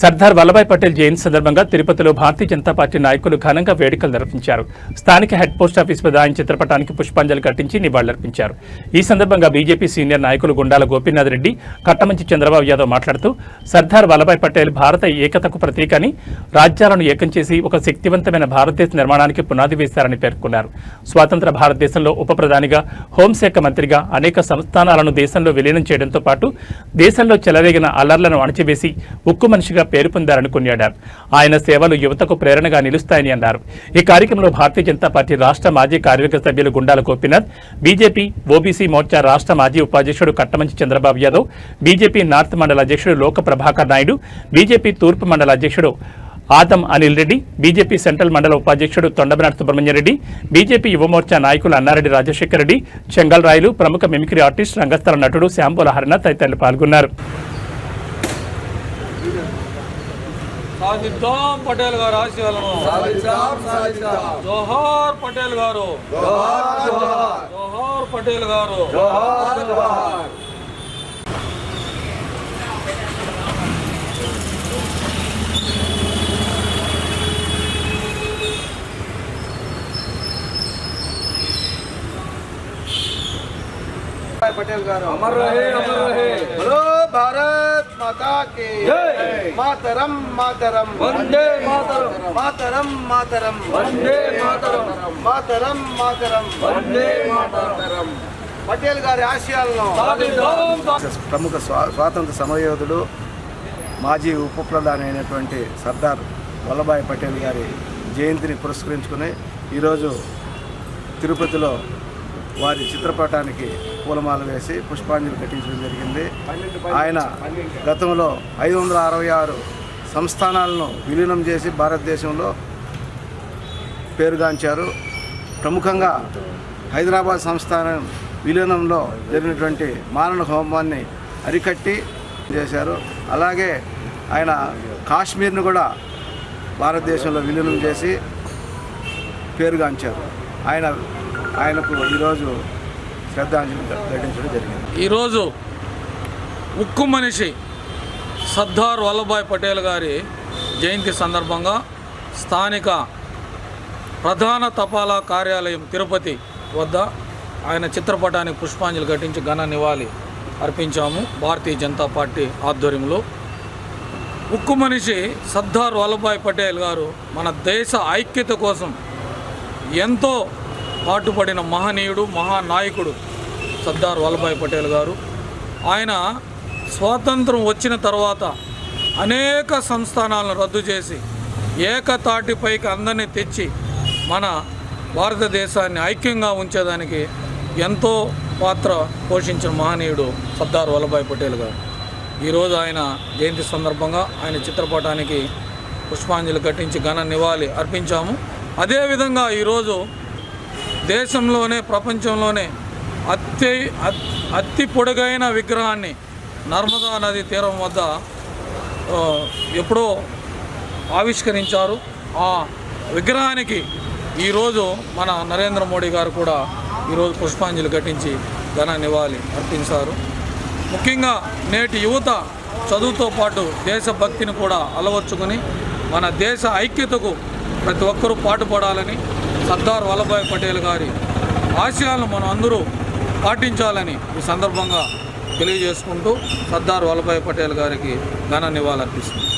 సర్దార్ వల్లభాయ్ పటేల్ జయంతి సందర్భంగా తిరుపతిలో భారతీయ జనతా పార్టీ నాయకులు ఘనంగా వేడుకలు నిర్వహించారు. స్థానిక హెడ్ పోస్ట్ ఆఫీస్ వద్ద ఆయన చిత్రపటానికి పుష్పాంజలి ఘటించి నివాళులర్పించారు. ఈ సందర్భంగా బీజేపీ సీనియర్ నాయకులు గుండాల గోపీనాథ్ రెడ్డి, కట్టమంచి చంద్రబాబు యాదవ్ మాట్లాడుతూ సర్దార్ వల్లభాయ్ పటేల్ భారత ఏకతకు ప్రతీక అని, రాజ్యాలను ఏకం చేసి ఒక శక్తివంతమైన భారతదేశ నిర్మాణానికి పునాది వేశారని పేర్కొన్నారు. స్వాతంత్ర భారతదేశంలో ఉప ప్రధానిగా, హోంశాఖ మంత్రిగా అనేక సంస్థానాలను దేశంలో విలీనం చేయడంతో పాటు దేశంలో చెలరేగిన అల్లర్లను అణచివేసి ఉక్కు మనిషిగా పేరు పొందారని కొనియాడారు. ఆయన సేవలు యువతకు ప్రేరణగా నిలుస్తాయని అన్నారు. ఈ కార్యక్రమంలో భారతీయ జనతా పార్టీ రాష్ట్ర మాజీ కార్యవర్గ సభ్యులు గుండాల గోపీనాథ్, బీజేపీ ఓబీసీ మోర్చా రాష్ట్ర మాజీ ఉపాధ్యక్షుడు కట్టమంచి చంద్రబాబు యాదవ్, బీజేపీ నార్త్ మండల అధ్యక్షుడు లోక ప్రభాకర్ నాయుడు, బీజేపీ తూర్పు మండల అధ్యక్షుడు ఆదం అనిల్ రెడ్డి, బీజేపీ సెంట్రల్ మండల ఉపాధ్యక్షుడు తొండబనాటి సుబ్రహ్మణ్యరెడ్డి, బీజేపీ యువమోర్చా నాయకులు అన్నారెడ్డి రాజశేఖర రెడ్డి, చెంగల్ రాయలు, ప్రముఖ మిమిక్రీ ఆర్టిస్ట్, రంగస్థల నటుడు శ్యాంబోల హరిణ తదితరులు పాల్గొన్నారు. సాధిద్దాం పటేల్ గారు ఆశయాలను, జోహార్ పటేల్ గారు, జోహార్ పటేల్ గారు. पटेल गारू अमर रहे, अमर रहे. बोलो भारत माता की जय. मातरम मातरम वंदे मातरम, मातरम मातरम वंदे मातरम, मातरम मातरम वंदे मातरम. పటేల్ గారి ఆశయాలను ప్రముఖ స్వాతంత్ర సమరయోధుడు, మాజీ ఉప ప్రధాని అయినటువంటి సర్దార్ వల్లభాయ్ పటేల్ గారి జయంతిని పురస్కరించుకుని ఈరోజు తిరుపతిలో వారి చిత్రపటానికి పూలమాల వేసి పుష్పాంజలి ఘటించడం జరిగింది. ఆయన గతంలో 566 సంస్థానాలను విలీనం చేసి భారతదేశంలో పేరుగాంచారు. ప్రముఖంగా హైదరాబాద్ సంస్థానం విలీనంలో జరిగినటువంటి మారణ హోమాన్ని అరికట్టి చేశారు. అలాగే ఆయన కాశ్మీర్ను కూడా భారతదేశంలో విలీనం చేసి పేరుగాంచారు. ఆయనకు ఈరోజు శ్రద్ధాంజలి ఘటించడం జరిగింది. ఈరోజు ఉక్కు మనిషి సర్దార్ వల్లభాయ్ పటేల్ గారి జయంతి సందర్భంగా స్థానిక ప్రధాన తపాలా కార్యాలయం తిరుపతి వద్ద ఆయన చిత్రపటానికి పుష్పాంజలి ఘటించి ఘన నివాళి అర్పించాము. భారతీయ జనతా పార్టీ ఆధ్వర్యంలో ఉక్కు మనిషి సర్దార్ వల్లభాయ్ పటేల్ గారు మన దేశ ఐక్యత కోసం ఎంతో పాటుపడిన మహనీయుడు, మహానాయకుడు సర్దార్ వల్లభాయ్ పటేల్ గారు. ఆయన స్వాతంత్రం వచ్చిన తర్వాత అనేక సంస్థానాలను రద్దు చేసి ఏకతాటిపైకి అందరినీ తెచ్చి మన భారతదేశాన్ని ఐక్యంగా ఉంచేదానికి ఎంతో పాత్ర పోషించిన మహనీయుడు సర్దార్ వల్లభాయ్ పటేల్ గారు. ఈరోజు ఆయన జయంతి సందర్భంగా ఆయన చిత్రపటానికి పుష్పాంజలి ఘటించి ఘన నివాళి అర్పించాము. అదేవిధంగా ఈరోజు దేశంలోనే, ప్రపంచంలోనే అతి పొడుగైన విగ్రహాన్ని నర్మదా నది తీరం వద్ద ఎప్పుడో ఆవిష్కరించారు. ఆ విగ్రహానికి ఈరోజు మన నరేంద్ర మోడీ గారు కూడా ఈరోజు పుష్పాంజలి ఘటించి ఘన నివాళి అర్పించారు. ముఖ్యంగా నేటి యువత చదువుతో పాటు దేశభక్తిని కూడా అలవర్చుకుని మన దేశ ఐక్యతకు ప్రతి ఒక్కరూ పాటుపడాలని, సర్దార్ వల్లభాయ్ పటేల్ గారి ఆశయాలను మనం అందరూ పాటించాలని ఈ సందర్భంగా తెలియజేసుకుంటూ సర్దార్ వల్లభాయ్ పటేల్ గారికి ఘన నివాళులర్పిస్తున్నాం.